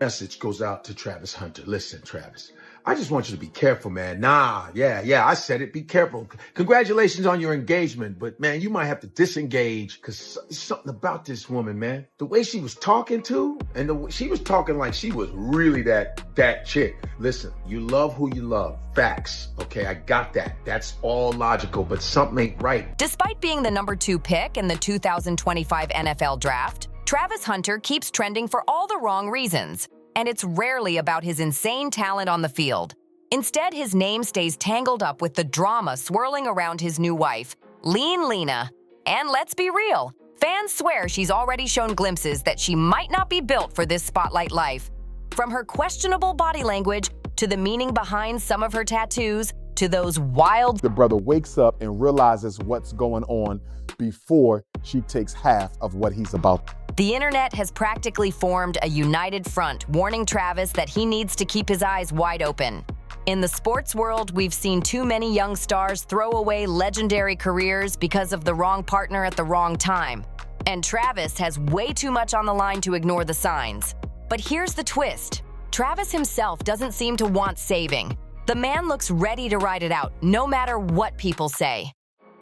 Message goes out to Travis Hunter. Listen, Travis, I just want you to be careful, man. I said it. Be careful. Congratulations on your engagement, but man, you might have to disengage because something about this woman, man. The way she was talking she was talking like she was really that chick. Listen, you love who you love. Facts. Okay, I got that. That's all logical, but something ain't right. Despite being the number 2 pick in the 2025 NFL Draft, Travis Hunter keeps trending for all the wrong reasons, and it's rarely about his insane talent on the field. Instead, his name stays tangled up with the drama swirling around his new wife, Lean Lena. And let's be real, fans swear she's already shown glimpses that she might not be built for this spotlight life. From her questionable body language, to the meaning behind some of her tattoos, to those wild... The brother wakes up and realizes what's going on before she takes half of what he's about. The internet has practically formed a united front, warning Travis that he needs to keep his eyes wide open. In the sports world, we've seen too many young stars throw away legendary careers because of the wrong partner at the wrong time. And Travis has way too much on the line to ignore the signs. But here's the twist. Travis himself doesn't seem to want saving. The man looks ready to ride it out, no matter what people say.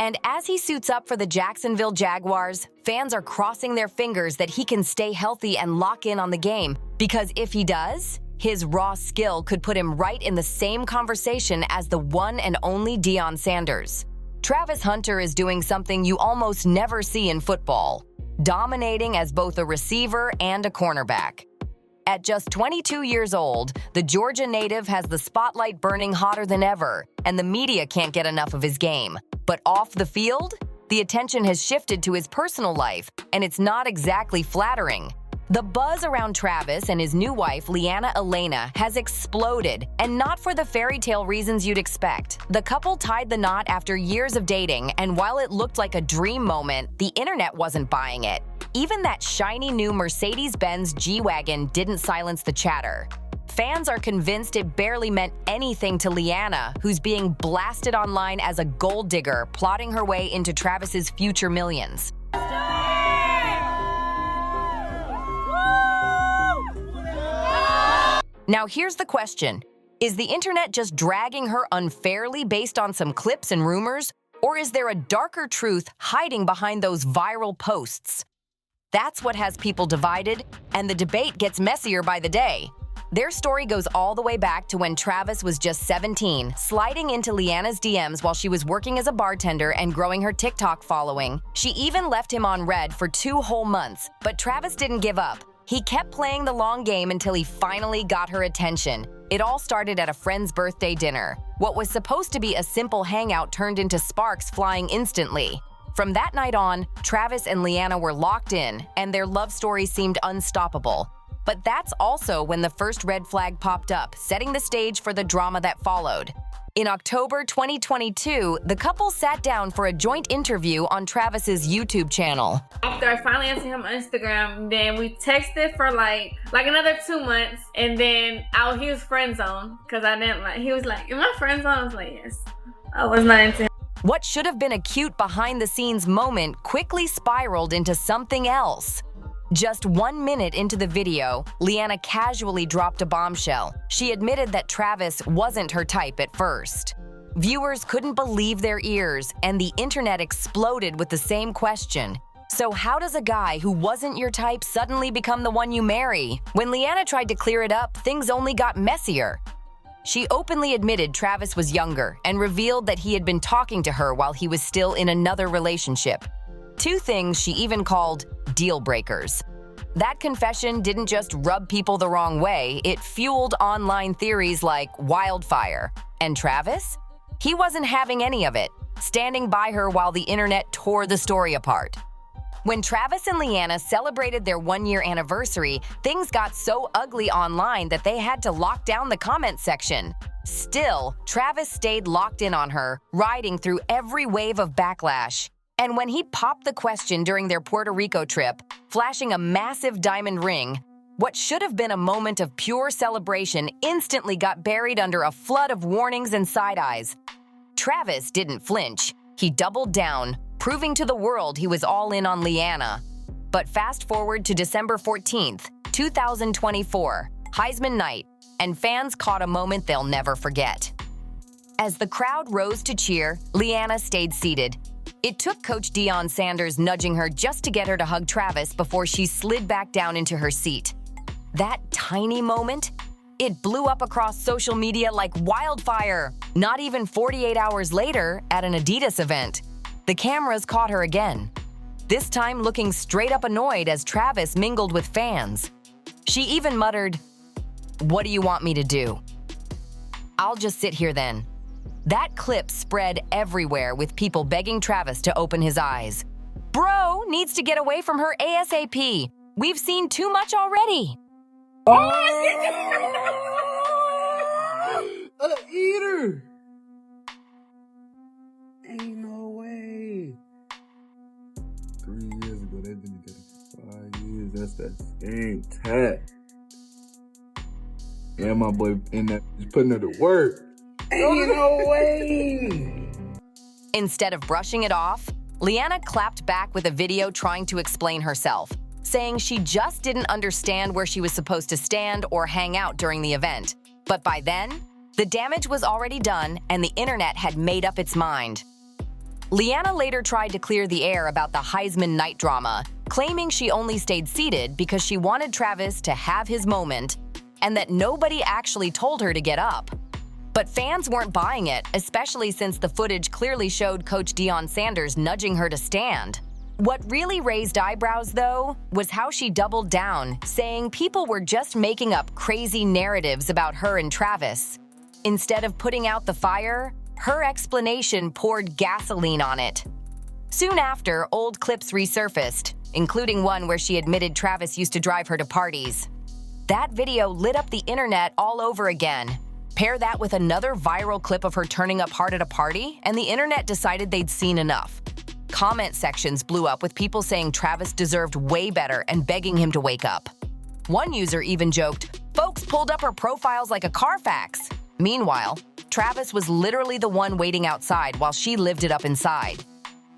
And as he suits up for the Jacksonville Jaguars, fans are crossing their fingers that he can stay healthy and lock in on the game, because if he does, his raw skill could put him right in the same conversation as the one and only Deion Sanders. Travis Hunter is doing something you almost never see in football, dominating as both a receiver and a cornerback. At just 22 years old, the Georgia native has the spotlight burning hotter than ever, and the media can't get enough of his game. But off the field, the attention has shifted to his personal life, and it's not exactly flattering. The buzz around Travis and his new wife, Leanna Elena, has exploded, and not for the fairy tale reasons you'd expect. The couple tied the knot after years of dating, and while it looked like a dream moment, the internet wasn't buying it. Even that shiny new Mercedes-Benz G-Wagon didn't silence the chatter. Fans are convinced it barely meant anything to Leanna, who's being blasted online as a gold digger, plotting her way into Travis's future millions. Now here's the question. Is the internet just dragging her unfairly based on some clips and rumors? Or is there a darker truth hiding behind those viral posts? That's what has people divided, and the debate gets messier by the day. Their story goes all the way back to when Travis was just 17, sliding into Leanna's DMs while she was working as a bartender and growing her TikTok following. She even left him on red for 2 whole months, but Travis didn't give up. He kept playing the long game until he finally got her attention. It all started at a friend's birthday dinner. What was supposed to be a simple hangout turned into sparks flying instantly. From that night on, Travis and Leanna were locked in, and their love story seemed unstoppable. But that's also when the first red flag popped up, setting the stage for the drama that followed. In October 2022, the couple sat down for a joint interview on Travis's YouTube channel. After I finally answered him on Instagram, then we texted for like another 2 months, and then he was friend zone because I didn't like. He was like, "Am I friend zone?" I was like, "Yes." I was not into him. What should have been a cute behind-the-scenes moment quickly spiraled into something else. Just 1 minute into the video, Leanna casually dropped a bombshell. She admitted that Travis wasn't her type at first. Viewers couldn't believe their ears, and the internet exploded with the same question. So how does a guy who wasn't your type suddenly become the one you marry? When Leanna tried to clear it up, things only got messier. She openly admitted Travis was younger and revealed that he had been talking to her while he was still in another relationship. 2 things she even called deal breakers. That confession didn't just rub people the wrong way, it fueled online theories like wildfire. And Travis? He wasn't having any of it, standing by her while the internet tore the story apart. When Travis and Leanna celebrated their 1-year anniversary, things got so ugly online that they had to lock down the comment section. Still, Travis stayed locked in on her, riding through every wave of backlash. And when he popped the question during their Puerto Rico trip, flashing a massive diamond ring, what should have been a moment of pure celebration instantly got buried under a flood of warnings and side-eyes. Travis didn't flinch. He doubled down, proving to the world he was all in on Leanna. But fast forward to December 14th, 2024. Heisman night, and fans caught a moment they'll never forget. As the crowd rose to cheer, Leanna stayed seated. It took Coach Deion Sanders nudging her just to get her to hug Travis before she slid back down into her seat. That tiny moment, it blew up across social media like wildfire. Not even 48 hours later, at an Adidas event, the cameras caught her again. This time looking straight up annoyed as Travis mingled with fans. She even muttered, "What do you want me to do?" "I'll just sit here then." That clip spread everywhere with people begging Travis to open his eyes. "Bro needs to get away from her ASAP. We've seen too much already." A eater! Ain't no way. 3 years ago, they've been together for 5 years. That's that same tat. And my boy in that is putting her to work. Ain't no way. Instead of brushing it off, Leanna clapped back with a video trying to explain herself, saying she just didn't understand where she was supposed to stand or hang out during the event. But by then, the damage was already done and the internet had made up its mind. Leanna later tried to clear the air about the Heisman night drama, claiming she only stayed seated because she wanted Travis to have his moment and that nobody actually told her to get up. But fans weren't buying it, especially since the footage clearly showed Coach Deion Sanders nudging her to stand. What really raised eyebrows, though, was how she doubled down, saying people were just making up crazy narratives about her and Travis. Instead of putting out the fire, her explanation poured gasoline on it. Soon after, old clips resurfaced, including one where she admitted Travis used to drive her to parties. That video lit up the internet all over again. Pair that with another viral clip of her turning up hard at a party, and the internet decided they'd seen enough. Comment sections blew up with people saying Travis deserved way better and begging him to wake up. One user even joked, "Folks pulled up her profiles like a Carfax." Meanwhile, Travis was literally the one waiting outside while she lived it up inside.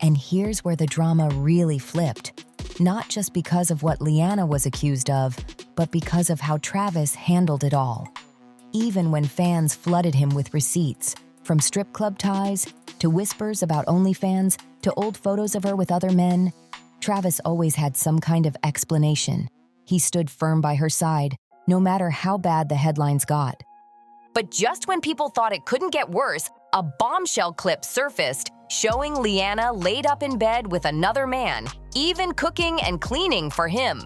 And here's where the drama really flipped. Not just because of what Leanna was accused of, but because of how Travis handled it all. Even when fans flooded him with receipts, from strip club ties, to whispers about OnlyFans, to old photos of her with other men, Travis always had some kind of explanation. He stood firm by her side, no matter how bad the headlines got. But just when people thought it couldn't get worse, a bombshell clip surfaced showing Leanna laid up in bed with another man, even cooking and cleaning for him.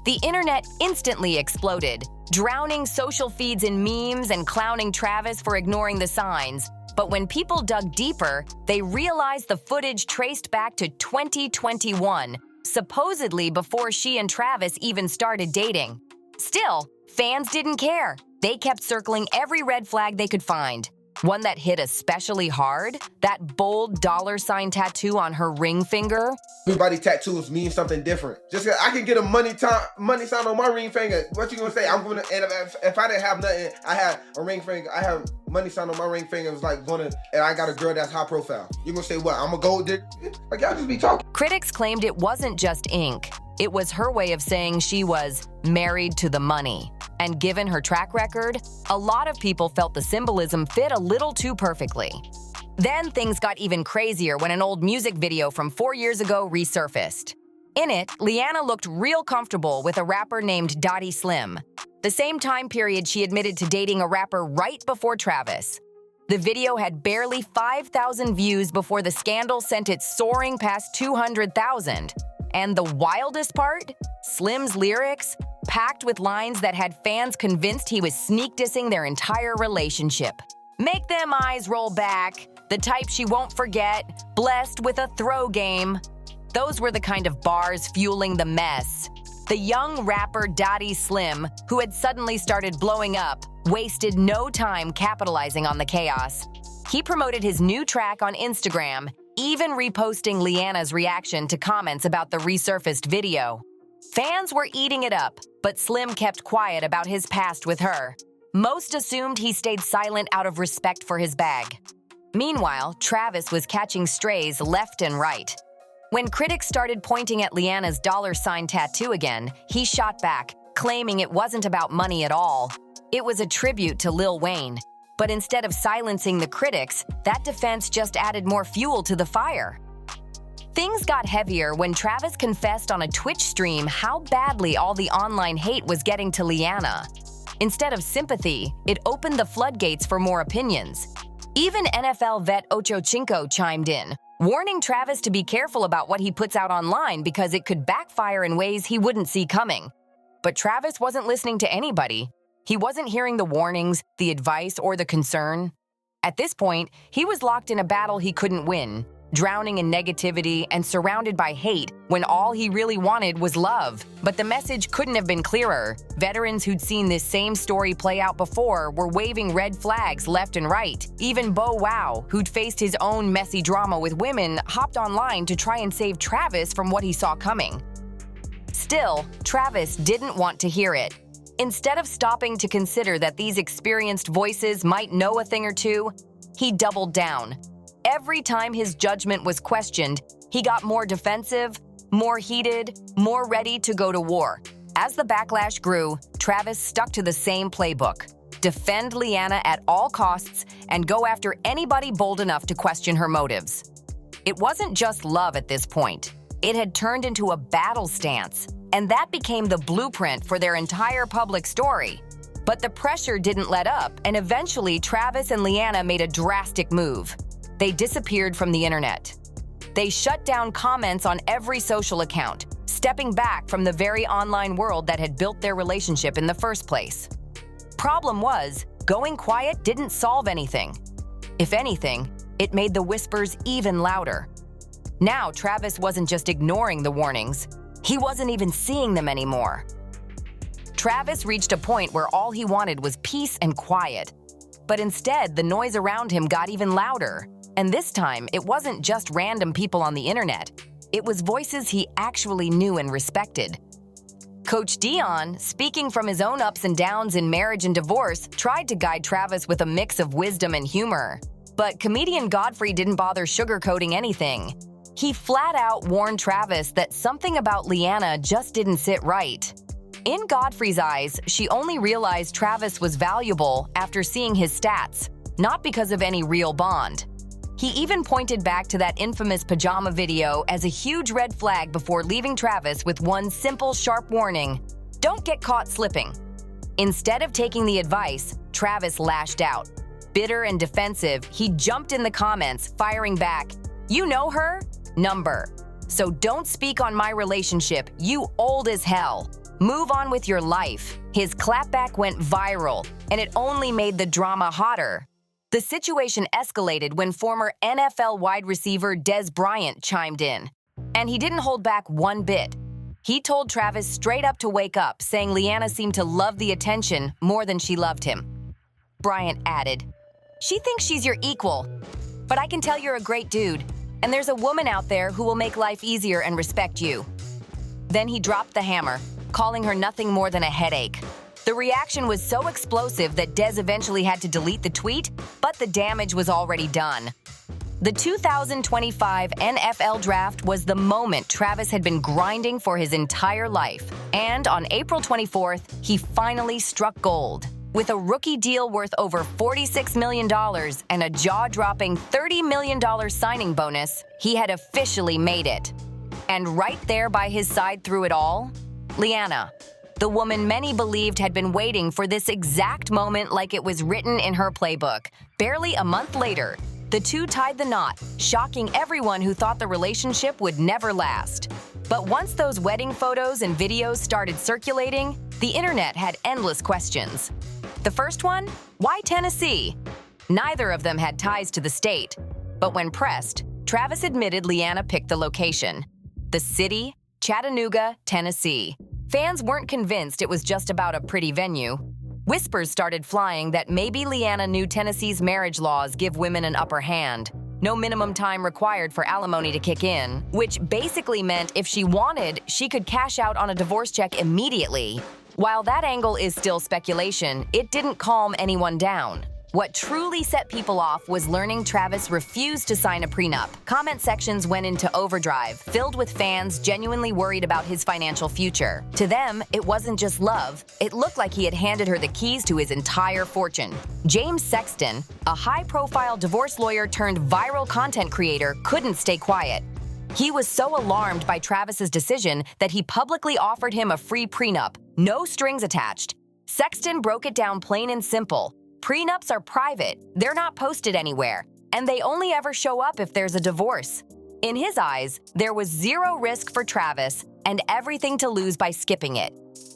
The internet instantly exploded, drowning social feeds in memes and clowning Travis for ignoring the signs. But when people dug deeper, they realized the footage traced back to 2021, supposedly before she and Travis even started dating. Still, fans didn't care. They kept circling every red flag they could find. One that hit especially hard, that bold $sign tattoo on her ring finger. Everybody's tattoos mean something different. Just 'cause I can get a money sign on my ring finger. What you gonna say? I'm gonna, and if I didn't have nothing, I had a ring finger. I have money sign on my ring finger. It was like and I got a girl that's high profile. You gonna say what? I'm a gold digger? Like y'all just be talking. Critics claimed it wasn't just ink. It was her way of saying she was married to the money. And given her track record, a lot of people felt the symbolism fit a little too perfectly. Then things got even crazier when an old music video from 4 years ago resurfaced. In it, Leanna looked real comfortable with a rapper named Dottie Slim, the same time period she admitted to dating a rapper right before Travis. The video had barely 5,000 views before the scandal sent it soaring past 200,000. And the wildest part? Slim's lyrics, packed with lines that had fans convinced he was sneak dissing their entire relationship. Make them eyes roll back, the type she won't forget, blessed with a throw game. Those were the kind of bars fueling the mess. The young rapper Dottie Slim, who had suddenly started blowing up, wasted no time capitalizing on the chaos. He promoted his new track on Instagram, even reposting Leanna's reaction to comments about the resurfaced video. Fans were eating it up, but Slim kept quiet about his past with her. Most assumed he stayed silent out of respect for his bag. Meanwhile, Travis was catching strays left and right. When critics started pointing at Leanna's $sign tattoo again, he shot back, claiming it wasn't about money at all. It was a tribute to Lil Wayne. But instead of silencing the critics, that defense just added more fuel to the fire. Things got heavier when Travis confessed on a Twitch stream how badly all the online hate was getting to Liana. Instead of sympathy, it opened the floodgates for more opinions. Even NFL vet Ocho Cinco chimed in, warning Travis to be careful about what he puts out online because it could backfire in ways he wouldn't see coming. But Travis wasn't listening to anybody. He wasn't hearing the warnings, the advice, or the concern. At this point, he was locked in a battle he couldn't win, drowning in negativity and surrounded by hate when all he really wanted was love. But the message couldn't have been clearer. Veterans who'd seen this same story play out before were waving red flags left and right. Even Bo Wow, who'd faced his own messy drama with women, hopped online to try and save Travis from what he saw coming. Still, Travis didn't want to hear it. Instead of stopping to consider that these experienced voices might know a thing or two, he doubled down. Every time his judgment was questioned, he got more defensive, more heated, more ready to go to war. As the backlash grew, Travis stuck to the same playbook: defend Liana at all costs and go after anybody bold enough to question her motives. It wasn't just love at this point. It had turned into a battle stance, and that became the blueprint for their entire public story. But the pressure didn't let up, and eventually Travis and Liana made a drastic move. They disappeared from the internet. They shut down comments on every social account, stepping back from the very online world that had built their relationship in the first place. Problem was, going quiet didn't solve anything. If anything, it made the whispers even louder. Now Travis wasn't just ignoring the warnings, he wasn't even seeing them anymore. Travis reached a point where all he wanted was peace and quiet. But instead, the noise around him got even louder. And this time, it wasn't just random people on the internet. It was voices he actually knew and respected. Coach Dion, speaking from his own ups and downs in marriage and divorce, tried to guide Travis with a mix of wisdom and humor. But comedian Godfrey didn't bother sugarcoating anything. He flat out warned Travis that something about Liana just didn't sit right. In Godfrey's eyes, she only realized Travis was valuable after seeing his stats, not because of any real bond. He even pointed back to that infamous pajama video as a huge red flag before leaving Travis with one simple, sharp warning: don't get caught slipping. Instead of taking the advice, Travis lashed out. Bitter and defensive, he jumped in the comments, firing back, "You know her? Number. So don't speak on my relationship, you old as hell. Move on with your life." His clapback went viral, and it only made the drama hotter. The situation escalated when former NFL wide receiver Dez Bryant chimed in. And he didn't hold back one bit. He told Travis straight up to wake up, saying Liana seemed to love the attention more than she loved him. Bryant added, "She thinks she's your equal, but I can tell you're a great dude. And there's a woman out there who will make life easier and respect you." Then he dropped the hammer, calling her nothing more than a headache. The reaction was so explosive that Dez eventually had to delete the tweet, but the damage was already done. The 2025 NFL Draft was the moment Travis had been grinding for his entire life. And on April 24th, he finally struck gold. With a rookie deal worth over $46 million and a jaw-dropping $30 million signing bonus, he had officially made it. And right there by his side through it all, Liana, the woman many believed had been waiting for this exact moment like it was written in her playbook. Barely a month later, the two tied the knot, shocking everyone who thought the relationship would never last. But once those wedding photos and videos started circulating, the internet had endless questions. The first one? Why Tennessee? Neither of them had ties to the state. But when pressed, Travis admitted Liana picked the location. The city? Chattanooga, Tennessee. Fans weren't convinced it was just about a pretty venue. Whispers started flying that maybe Liana knew Tennessee's marriage laws give women an upper hand. No minimum time required for alimony to kick in, which basically meant if she wanted, she could cash out on a divorce check immediately. While that angle is still speculation, it didn't calm anyone down. What truly set people off was learning Travis refused to sign a prenup. Comment sections went into overdrive, filled with fans genuinely worried about his financial future. To them, it wasn't just love. It looked like he had handed her the keys to his entire fortune. James Sexton, a high-profile divorce lawyer turned viral content creator, couldn't stay quiet. He was so alarmed by Travis's decision that he publicly offered him a free prenup, no strings attached. Sexton broke it down plain and simple. Prenups are private, they're not posted anywhere, and they only ever show up if there's a divorce. In his eyes, there was zero risk for Travis and everything to lose by skipping it.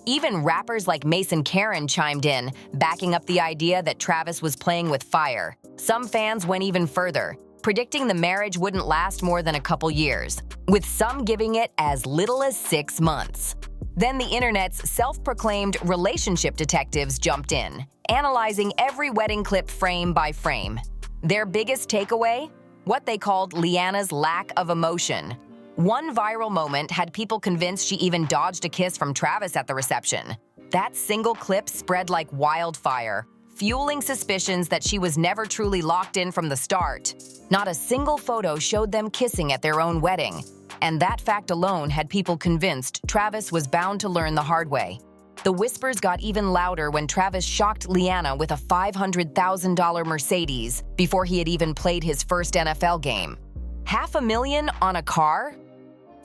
Even rappers like Mason Karen chimed in, backing up the idea that Travis was playing with fire. Some fans went even further, predicting the marriage wouldn't last more than a couple years, with some giving it as little as 6 months. Then the internet's self-proclaimed relationship detectives jumped in, analyzing every wedding clip frame by frame. Their biggest takeaway? What they called Liana's lack of emotion. One viral moment had people convinced she even dodged a kiss from Travis at the reception. That single clip spread like wildfire, fueling suspicions that she was never truly locked in from the start. Not a single photo showed them kissing at their own wedding, and that fact alone had people convinced Travis was bound to learn the hard way. The whispers got even louder when Travis shocked Liana with a $500,000 Mercedes before he had even played his first NFL game. $500,000 on a car?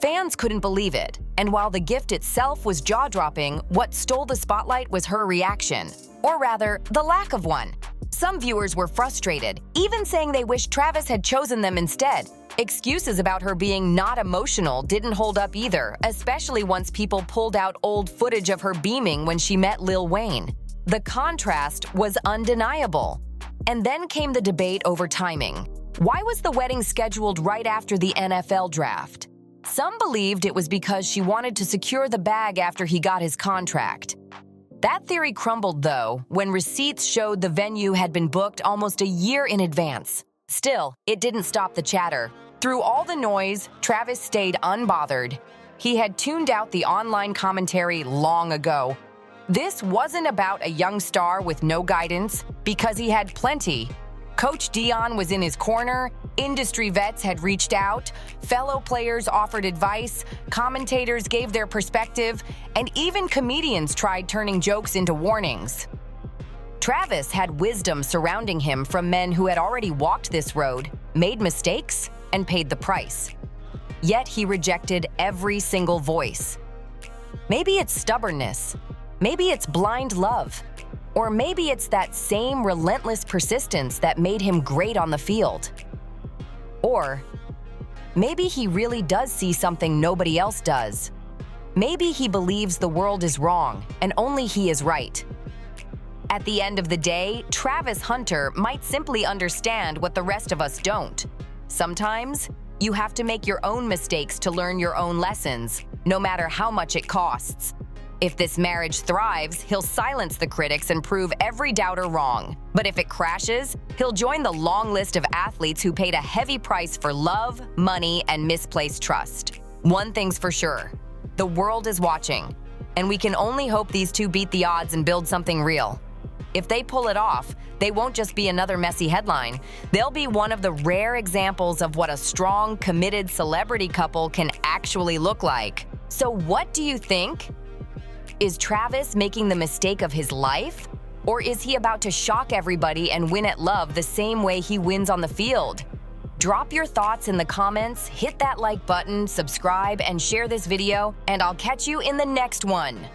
Fans couldn't believe it, and while the gift itself was jaw-dropping, what stole the spotlight was her reaction. Or rather, the lack of one. Some viewers were frustrated, even saying they wished Travis had chosen them instead. Excuses about her being not emotional didn't hold up either, especially once people pulled out old footage of her beaming when she met Lil Wayne. The contrast was undeniable. And then came the debate over timing. Why was the wedding scheduled right after the NFL draft? Some believed it was because she wanted to secure the bag after he got his contract. That theory crumbled, though, when receipts showed the venue had been booked almost a year in advance. Still, it didn't stop the chatter. Through all the noise, Travis stayed unbothered. He had tuned out the online commentary long ago. This wasn't about a young star with no guidance, because he had plenty. Coach Dion was in his corner, industry vets had reached out, fellow players offered advice, commentators gave their perspective, and even comedians tried turning jokes into warnings. Travis had wisdom surrounding him from men who had already walked this road, made mistakes, and paid the price. Yet he rejected every single voice. Maybe it's stubbornness. Maybe it's blind love. Or maybe it's that same relentless persistence that made him great on the field. Or maybe he really does see something nobody else does. Maybe he believes the world is wrong and only he is right. At the end of the day, Travis Hunter might simply understand what the rest of us don't. Sometimes, you have to make your own mistakes to learn your own lessons, no matter how much it costs. If this marriage thrives, he'll silence the critics and prove every doubter wrong. But if it crashes, he'll join the long list of athletes who paid a heavy price for love, money, and misplaced trust. One thing's for sure, the world is watching, and we can only hope these two beat the odds and build something real. If they pull it off, they won't just be another messy headline. They'll be one of the rare examples of what a strong, committed celebrity couple can actually look like. So what do you think? Is Travis making the mistake of his life? Or is he about to shock everybody and win at love the same way he wins on the field? Drop your thoughts in the comments, hit that like button, subscribe, and share this video, and I'll catch you in the next one.